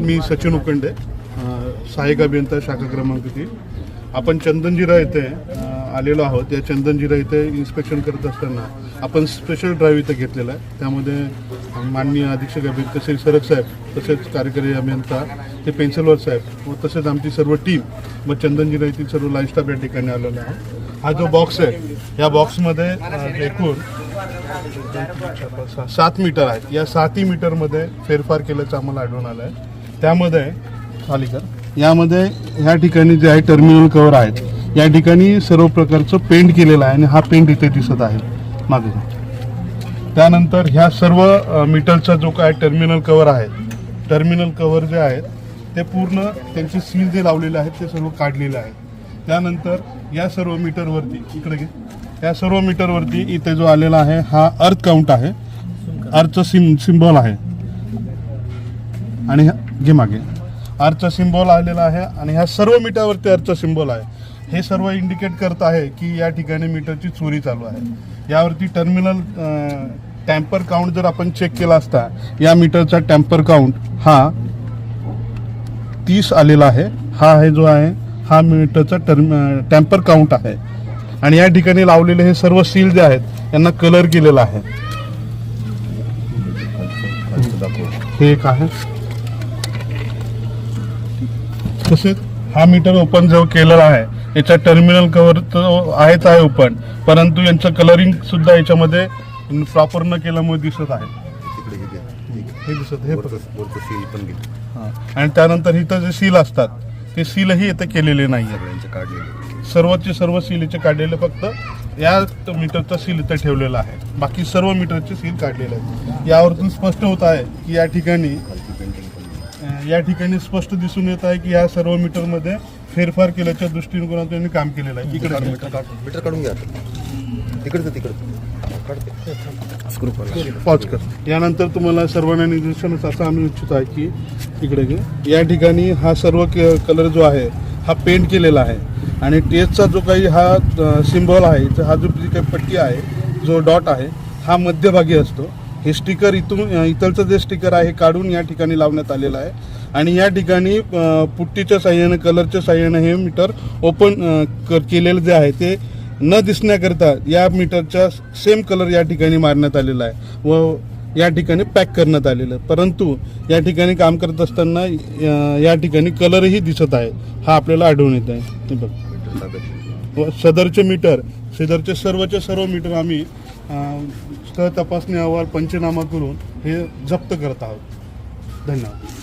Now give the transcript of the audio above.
मी सचिन उकंडे, सहाय्यक अभियंता शाखा क्रमांक 3. आपण चंदनजिरा येथे आलेलो आहोत. या चंदनजिरा येथे इन्स्पेक्शन करत असताना आपण स्पेशल ड्राईव्ह इथं घेतलेला आहे. त्यामध्ये माननीय अधीक्षक अभियंता श्री सरक साहेब, तसेच कार्यकारी अभियंता ते पेन्सिलवर साहेब व तसेच आमची सर्व टीम व चंदनजिरा येथील सर्व लाईन स्टाफ या ठिकाणी आलेला आहे. हा जो बॉक्स आहे, या बॉक्समध्ये एकूण 7 मीटर आहेत. या 7 मीटरमध्ये फेरफार केल्याचं आम्हाला आढळून आलं आहे. त्यामध्ये यामध्ये ह्या ठिकाणी जे आहे टर्मिनल कव्हर आहेत, या ठिकाणी सर्व प्रकारचं पेंट केलेलं आहे आणि हा पेंट इथे दिसत आहे मागे. त्यानंतर ह्या सर्व मीटरचा जो काय टर्मिनल कव्हर आहे, टर्मिनल कव्हर जे आहेत ते पूर्ण त्यांचे सील जे लावलेले आहेत ते सर्व काढलेले आहेत. त्यानंतर या सर्व मीटरवरती इकडे घे, या सर्व मीटरवरती इथे जो आलेला आहे हा अर्थ काउंट आहे, अर्थचा सिम्बॉल आहे आणि जे मागे अर्थचा सिम्बॉल आलेला आहे आणि ह्या सर्व मीटरवरती अर्थचा सिम्बॉल आहे. हे सर्व इंडिकेट करत आहे की या ठिकाणी मीटरची चोरी चालू आहे. यावरती टर्मिनल टॅम्पर काउंट जर आपण चेक केला असता, या मीटरचा टॅम्पर काउंट हा 30 आलेला आहे. हा आहे जो आहे हा मीटरचा टॅम्पर काउंट आहे. आणि या ठिकाणी लावलेले हे सर्व सील जे आहेत यांना कलर केलेला आहे. हे एक आहे. तसेच हा मीटर ओपन जो केलेला आहे, याचा टर्मिनल कव्हर तर आहेच आहे ओपन, परंतु यांचं कलरिंग सुद्धा याच्यामध्ये प्रॉपर न केल्यामुळे दिसत आहे. हे दिसत हे सील पण आणि त्यानंतर इथं जे सील असतात ते सीलही इथं केलेले नाही आहे. सर्वचे सर्व सील इथे काढलेले, फक्त या मीटरचा सील इथं ठेवलेला आहे. बाकी सर्व मीटरचे सील काढलेले आहेत. यावरून स्पष्ट होत आहे की या ठिकाणी स्पष्ट दिसून येत आहे की या सर्व मीटरमध्ये फेरफार केल्याच्या दृष्टिकोनातून त्यांनी काम केलेलं आहे. इकडे मीटर काढून घ्या, तिकडे पॉज कर. यानंतर तुम्हाला सर्वांना निदर्शनास असं आम्ही इच्छित आहे की इकडे घे, या ठिकाणी हा सर्व कलर जो आहे हा पेंट केलेला आहे आणि टेस्टचा जो काही हा सिम्बॉल आहे, हा जो जी काही पट्टी आहे, जो डॉट आहे, हा मध्यभागी असतो. हे स्टिकर इथलचं जे स्टिकर आहे हे काढून या ठिकाणी लावण्यात आलेलं आहे आणि या ठिकाणी पुट्टीच्या साह्याने, कलरच्या साह्याने हे मीटर ओपन केलेलं जे आहे ते न दिसण्याकरिता या मीटरचा सेम कलर या ठिकाणी मारण्यात आलेला आहे व या ठिकाणी पॅक करण्यात आलेलं आहे. परंतु या ठिकाणी काम करत असताना या ठिकाणी कलरही दिसत आहे, हा आपल्याला आढळून येत आहे. हे बघ, सदरचे सर्वचे सर्व मीटर आम्ही स्थळ तपासणी अहवाल पंचनामा करून हे जप्त करत आहोत. धन्यवाद.